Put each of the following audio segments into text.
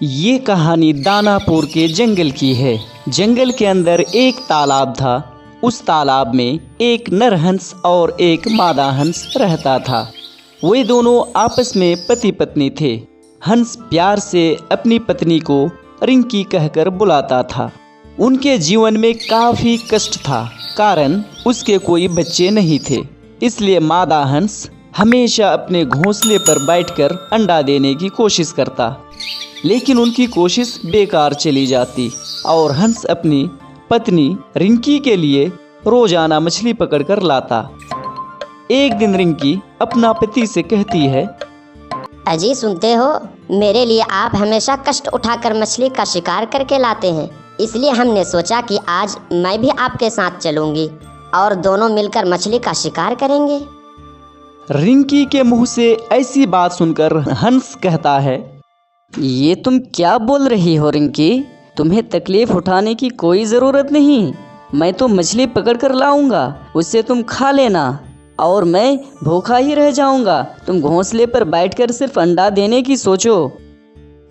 ये कहानी दानापुर के जंगल की है। जंगल के अंदर एक तालाब था। उस तालाब में एक नर हंस और एक मादा हंस रहता था। वे दोनों आपस में पति पत्नी थे। हंस प्यार से अपनी पत्नी को रिंकी कहकर बुलाता था। उनके जीवन में काफ़ी कष्ट था, कारण उसके कोई बच्चे नहीं थे। इसलिए मादा हंस हमेशा अपने घोंसले पर बैठकर अंडा देने की कोशिश करता, लेकिन उनकी कोशिश बेकार चली जाती और हंस अपनी पत्नी रिंकी के लिए रोजाना मछली पकड़कर लाता। एक दिन रिंकी अपना पति से कहती है, अजी सुनते हो, मेरे लिए आप हमेशा कष्ट उठाकर मछली का शिकार करके लाते हैं, इसलिए हमने सोचा कि आज मैं भी आपके साथ चलूंगी और दोनों मिलकर मछली का शिकार करेंगे। रिंकी के मुंह से ऐसी बात सुनकर हंस कहता है, ये तुम क्या बोल रही हो रिंकी? तुम्हें तकलीफ उठाने की कोई ज़रूरत नहीं। मैं तो मछली पकड़ कर लाऊंगा, उससे तुम खा लेना और मैं भूखा ही रह जाऊंगा। तुम घोंसले पर बैठकर सिर्फ अंडा देने की सोचो।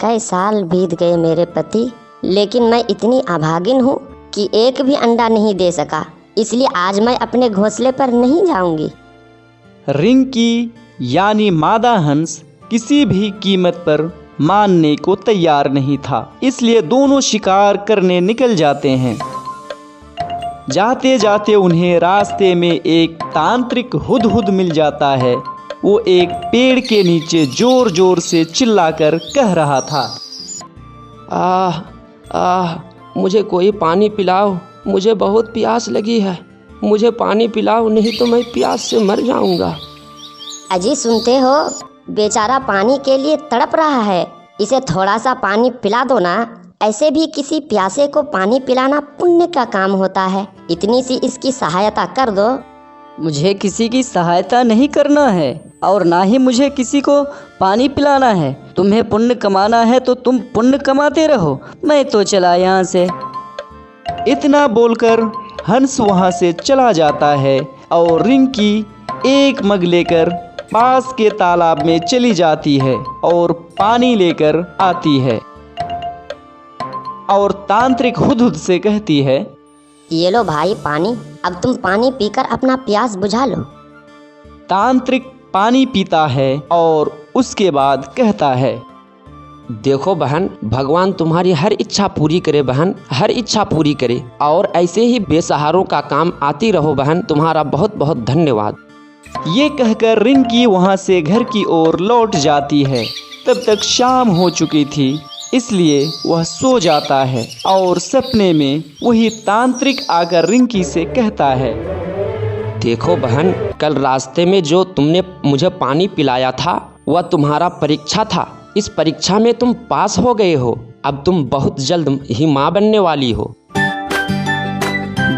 कई साल बीत गए मेरे पति, लेकिन मैं इतनी अभागिन हूँ कि एक भी अंडा नहीं दे सका, इसलिए आज मैं अपने घोंसले पर नहीं जाऊंगी। रिंकी यानी मादा हंस किसी भी कीमत पर मानने को तैयार नहीं था, इसलिए दोनों शिकार करने निकल जाते हैं। जाते जाते उन्हें रास्ते में एक तांत्रिक हुदहुद मिल जाता है। वो एक पेड़ के नीचे जोर जोर से चिल्लाकर कह रहा था, आह आह, मुझे कोई पानी पिलाओ, मुझे बहुत प्यास लगी है, मुझे पानी पिलाओ, नहीं तो मैं प्यास से मर जाऊंगा। अजी सुनते हो, बेचारा पानी के लिए तड़प रहा है, इसे थोड़ा सा पानी पिला दो ना। ऐसे भी किसी प्यासे को पानी पिलाना पुण्य का काम होता है, इतनी सी इसकी सहायता कर दो। मुझे किसी की सहायता नहीं करना है और ना ही मुझे किसी को पानी पिलाना है। तुम्हें पुण्य कमाना है तो तुम पुण्य कमाते रहो, मैं तो चला यहाँ से। इतना बोलकर हंस वहाँ से चला जाता है और रिंकी एक मग लेकर पास के तालाब में चली जाती है और पानी लेकर आती है और तांत्रिक हुदहुद से कहती है, ये लो भाई पानी, अब तुम पानी पीकर अपना प्यास बुझा लो। तांत्रिक पानी पीता है और उसके बाद कहता है, देखो बहन, भगवान तुम्हारी हर इच्छा पूरी करे बहन, हर इच्छा पूरी करे और ऐसे ही बेसहारों का काम आती रहो बहन, तुम्हारा बहुत बहुत धन्यवाद। ये कहकर रिंकी वहाँ से घर की ओर लौट जाती है। तब तक शाम हो चुकी थी, इसलिए वह सो जाता है और सपने में वही तांत्रिक आकर रिंकी से कहता है, देखो बहन, कल रास्ते में जो तुमने मुझे पानी पिलाया था वह तुम्हारा परीक्षा था। इस परीक्षा में तुम पास हो गए हो, अब तुम बहुत जल्द ही माँ बनने वाली हो।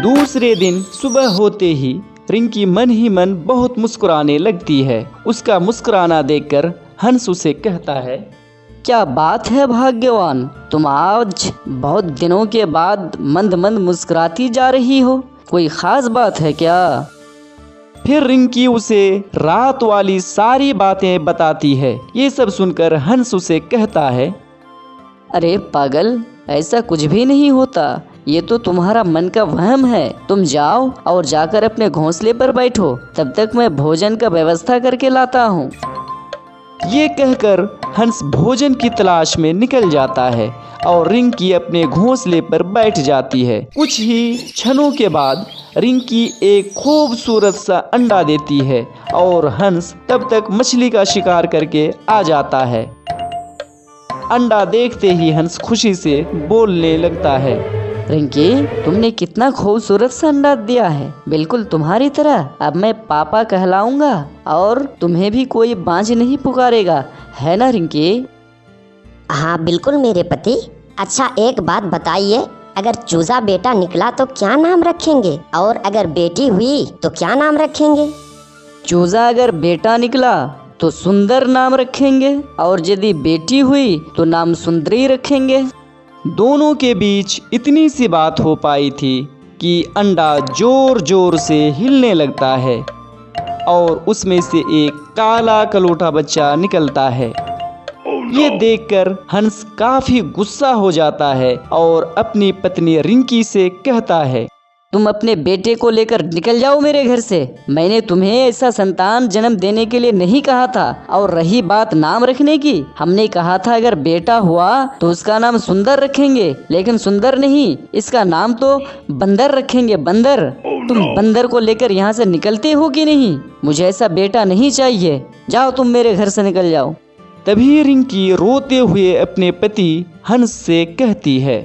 दूसरे दिन सुबह होते ही रिंकी मन ही मन बहुत मुस्कुराने लगती है। उसका मुस्कुराना देखकर हंस उसे कहता है, क्या बात है भाग्यवान, तुम आज बहुत दिनों के बाद मंद मंद मुस्कुराती जा रही हो, कोई खास बात है क्या? फिर रिंकी उसे रात वाली सारी बातें बताती है। ये सब सुनकर हंस उसे कहता है, अरे पागल, ऐसा कुछ भी नहीं होता, ये तो तुम्हारा मन का वहम है। तुम जाओ और जाकर अपने घोंसले पर बैठो, तब तक मैं भोजन का व्यवस्था करके लाता हूँ। ये कहकर हंस भोजन की तलाश में निकल जाता है और रिंकी अपने घोंसले पर बैठ जाती है। कुछ ही क्षणों के बाद रिंकी एक खूबसूरत सा अंडा देती है और हंस तब तक मछली का शिकार करके आ जाता है। अंडा देखते ही हंस खुशी से बोलने लगता है, रिंकी, तुमने कितना खूबसूरत सा अंडा दिया है, बिल्कुल तुम्हारी तरह। अब मैं पापा कहलाऊंगा और तुम्हें भी कोई बांझ नहीं पुकारेगा, है ना रिंकी? हाँ बिल्कुल मेरे पति। अच्छा एक बात बताइए, अगर चूजा बेटा निकला तो क्या नाम रखेंगे, और अगर बेटी हुई तो क्या नाम रखेंगे? चूजा अगर बेटा निकला तो सुंदर नाम रखेंगे और यदि बेटी हुई तो नाम सुंदरी रखेंगे। दोनों के बीच इतनी सी बात हो पाई थी कि अंडा जोर जोर से हिलने लगता है और उसमें से एक काला कलोटा बच्चा निकलता है। ये देखकर हंस काफी गुस्सा हो जाता है और अपनी पत्नी रिंकी से कहता है, तुम अपने बेटे को लेकर निकल जाओ मेरे घर से। मैंने तुम्हें ऐसा संतान जन्म देने के लिए नहीं कहा था। और रही बात नाम रखने की, हमने कहा था अगर बेटा हुआ तो उसका नाम सुंदर रखेंगे, लेकिन सुंदर नहीं, इसका नाम तो बंदर रखेंगे, बंदर। तुम बंदर को लेकर यहाँ से निकलते हो कि नहीं? मुझे ऐसा बेटा नहीं चाहिए। जाओ, तुम मेरे घर से निकल जाओ। तभी रिंकी रोते हुए अपने पति हंस से कहती है,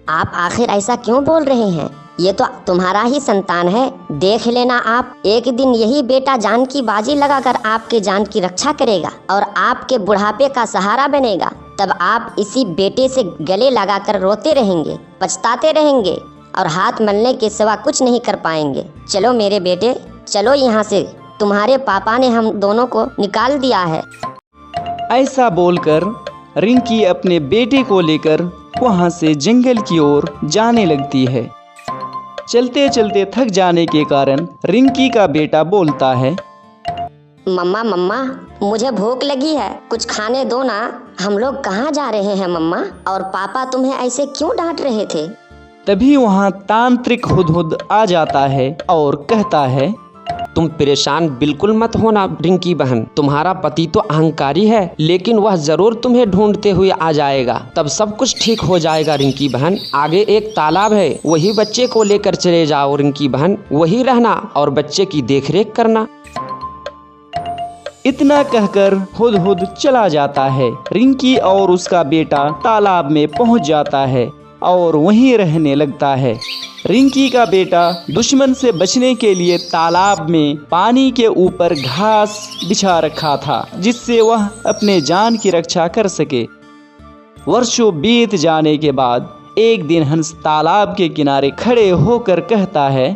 आप आखिर ऐसा क्यों बोल रहे हैं? ये तो तुम्हारा ही संतान है। देख लेना, आप एक दिन यही बेटा जान की बाजी लगाकर आपके जान की रक्षा करेगा और आपके बुढ़ापे का सहारा बनेगा। तब आप इसी बेटे से गले लगाकर रोते रहेंगे, पछताते रहेंगे और हाथ मलने के सिवा कुछ नहीं कर पाएंगे। चलो मेरे बेटे, चलो यहाँ से। तुम्हारे पापा ने हम दोनों को निकाल दिया है। ऐसा बोलकर रिंकी अपने बेटे को लेकर वहाँ से जंगल की ओर जाने लगती है। चलते चलते थक जाने के कारण रिंकी का बेटा बोलता है, मम्मा मम्मा, मुझे भूख लगी है, कुछ खाने दो ना। हम लोग कहाँ जा रहे हैं मम्मा? और पापा तुम्हें ऐसे क्यों डांट रहे थे? तभी वहाँ तांत्रिक हुदहुद आ जाता है और कहता है, तुम परेशान बिल्कुल मत होना रिंकी बहन। तुम्हारा पति तो अहंकारी है, लेकिन वह जरूर तुम्हें ढूंढते हुए आ जाएगा। तब सब कुछ ठीक हो जाएगा रिंकी बहन। आगे एक तालाब है, वही बच्चे को लेकर चले जाओ रिंकी बहन। वही रहना और बच्चे की देखरेख करना। इतना कहकर हुदहुद चला जाता है। रिंकी और उसका बेटा तालाब में पहुंच जाता है और वहीं रहने लगता है। रिंकी का बेटा दुश्मन से बचने के लिए तालाब में पानी के ऊपर घास बिछा रखा था, जिससे वह अपने जान की रक्षा कर सके। वर्षों बीत जाने के बाद एक दिन हंस तालाब के किनारे खड़े होकर कहता है,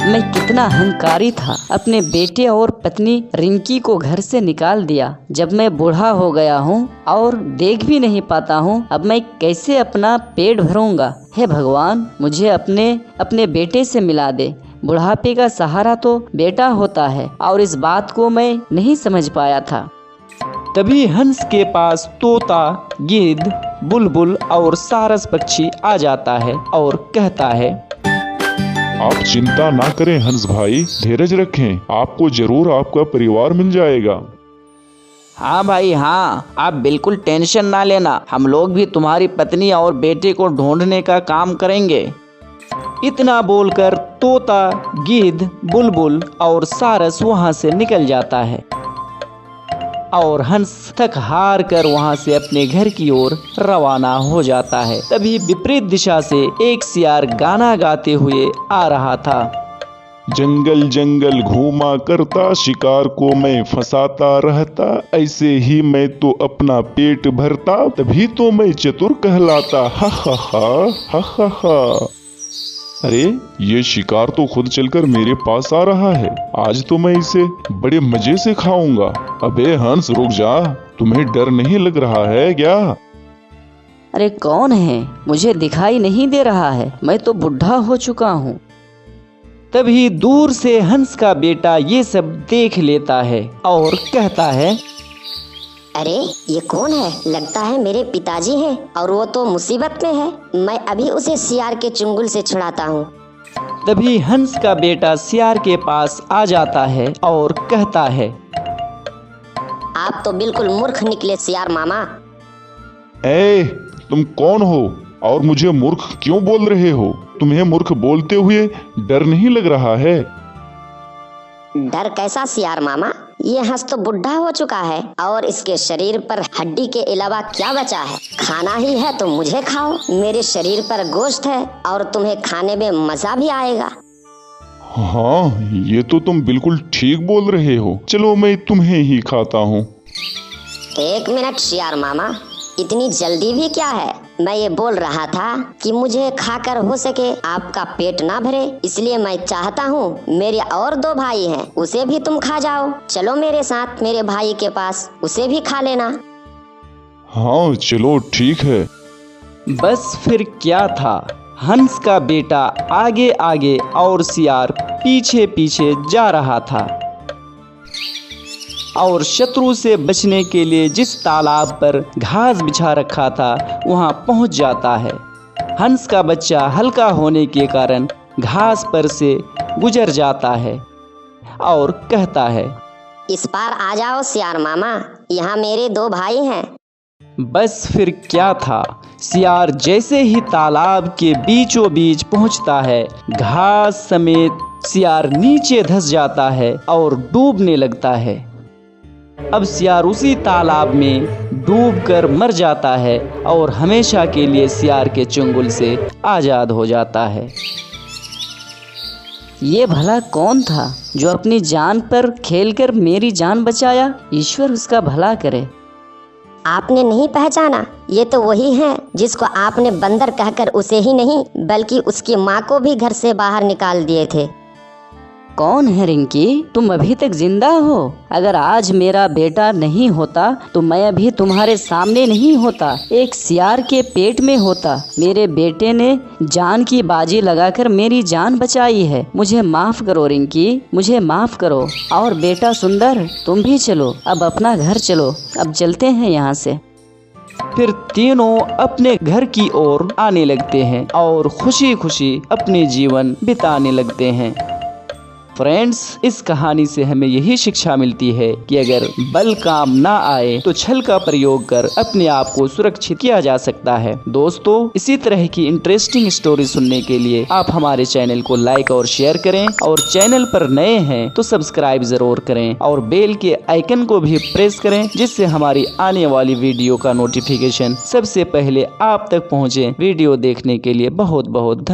मैं कितना अहंकारी था, अपने बेटे और पत्नी रिंकी को घर से निकाल दिया। जब मैं बूढ़ा हो गया हूँ और देख भी नहीं पाता हूँ, अब मैं कैसे अपना पेट भरूंगा? हे भगवान, मुझे अपने बेटे से मिला दे। बुढ़ापे का सहारा तो बेटा होता है और इस बात को मैं नहीं समझ पाया था। तभी हंस के पास तोता, गिद्ध, बुलबुल और सारस पक्षी आ जाता है और कहता है, आप चिंता ना करें हंस भाई, धीरज रखें, आपको जरूर आपका परिवार मिल जाएगा। हाँ भाई हाँ, आप बिल्कुल टेंशन ना लेना, हम लोग भी तुम्हारी पत्नी और बेटे को ढूंढने का काम करेंगे। इतना बोलकर तोता, गिद्ध, बुलबुल और सारस वहाँ से निकल जाता है और हंस थक हार कर वहाँ से अपने घर की ओर रवाना हो जाता है। तभी विपरीत दिशा से एक सियार गाना गाते हुए आ रहा था। जंगल जंगल घूमा करता, शिकार को मैं फंसाता रहता, ऐसे ही मैं तो अपना पेट भरता, तभी तो मैं चतुर कहलाता। हा हा हा हा हा हा। अरे ये शिकार तो खुद चलकर मेरे पास आ रहा है, आज तो मैं इसे बड़े मजे से खाऊंगा। अबे हंस रुक जा, तुम्हें डर नहीं लग रहा है क्या? अरे कौन है? मुझे दिखाई नहीं दे रहा है, मैं तो बुढ़ा हो चुका हूँ। तभी दूर से हंस का बेटा ये सब देख लेता है और कहता है, अरे ये कौन है? लगता है मेरे पिताजी हैं और वो तो मुसीबत में है। मैं अभी उसे सियार के चुंगल से छुड़ाता हूँ। तभी हंस का बेटा सियार के पास आ जाता है और कहता है, आप तो बिल्कुल मूर्ख निकले सियार मामा। ए, तुम कौन हो और मुझे मूर्ख क्यों बोल रहे हो? तुम्हें मूर्ख बोलते हुए डर नहीं लग रहा है? डर कैसा सियार मामा? ये हंस तो बुढ़ा हो चुका है और इसके शरीर पर हड्डी के अलावा क्या बचा है? खाना ही है तो मुझे खाओ, मेरे शरीर पर गोश्त है और तुम्हें खाने में मजा भी आएगा। हाँ, ये तो तुम बिल्कुल ठीक बोल रहे हो। चलो मैं तुम्हें ही खाता हूँ। एक मिनट सियार मामा, इतनी जल्दी भी क्या है? मैं ये बोल रहा था कि मुझे खाकर हो सके आपका पेट ना भरे, इसलिए मैं चाहता हूँ मेरे और 2 भाई हैं, उसे भी तुम खा जाओ। चलो मेरे साथ मेरे भाई के पास, उसे भी खा लेना। हाँ चलो ठीक है। बस फिर क्या था, हंस का बेटा आगे आगे और सियार पीछे पीछे जा रहा था। और शत्रु से बचने के लिए जिस तालाब पर घास बिछा रखा था वहां पहुंच जाता है। हंस का बच्चा हल्का होने के कारण घास पर से गुजर जाता है और कहता है, इस पार आ जाओ सियार मामा, यहाँ मेरे 2 भाई हैं। बस फिर क्या था, सियार जैसे ही तालाब के बीचों बीच पहुंचता है, घास समेत सियार नीचे धंस जाता है और डूबने लगता है। अब सियार उसी तालाब में डूबकर मर जाता है और हमेशा के लिए सियार के चंगुल से आज़ाद हो जाता है। ये भला कौन था जो अपनी जान पर खेलकर मेरी जान बचाया? ईश्वर उसका भला करे। आपने नहीं पहचाना? ये तो वही है जिसको आपने बंदर कहकर उसे ही नहीं बल्कि उसकी माँ को भी घर से बाहर निकाल दिए थे। कौन है रिंकी? तुम अभी तक जिंदा हो? अगर आज मेरा बेटा नहीं होता तो मैं अभी तुम्हारे सामने नहीं होता, एक सियार के पेट में होता। मेरे बेटे ने जान की बाजी लगाकर मेरी जान बचाई है। मुझे माफ करो रिंकी, मुझे माफ करो। और बेटा सुंदर, तुम भी चलो, अब अपना घर चलो, अब चलते हैं यहाँ से। फिर तीनों अपने घर की ओर आने लगते हैं और खुशी खुशी अपने जीवन बिताने लगते हैं। फ्रेंड्स, इस कहानी से हमें यही शिक्षा मिलती है कि अगर बल काम ना आए तो छल का प्रयोग कर अपने आप को सुरक्षित किया जा सकता है। दोस्तों, इसी तरह की इंटरेस्टिंग स्टोरी सुनने के लिए आप हमारे चैनल को लाइक और शेयर करें, और चैनल पर नए हैं तो सब्सक्राइब जरूर करें और बेल के आइकन को भी प्रेस करें, जिससे हमारी आने वाली वीडियो का नोटिफिकेशन सबसे पहले आप तक पहुँचे। वीडियो देखने के लिए बहुत बहुत धन्यवाद।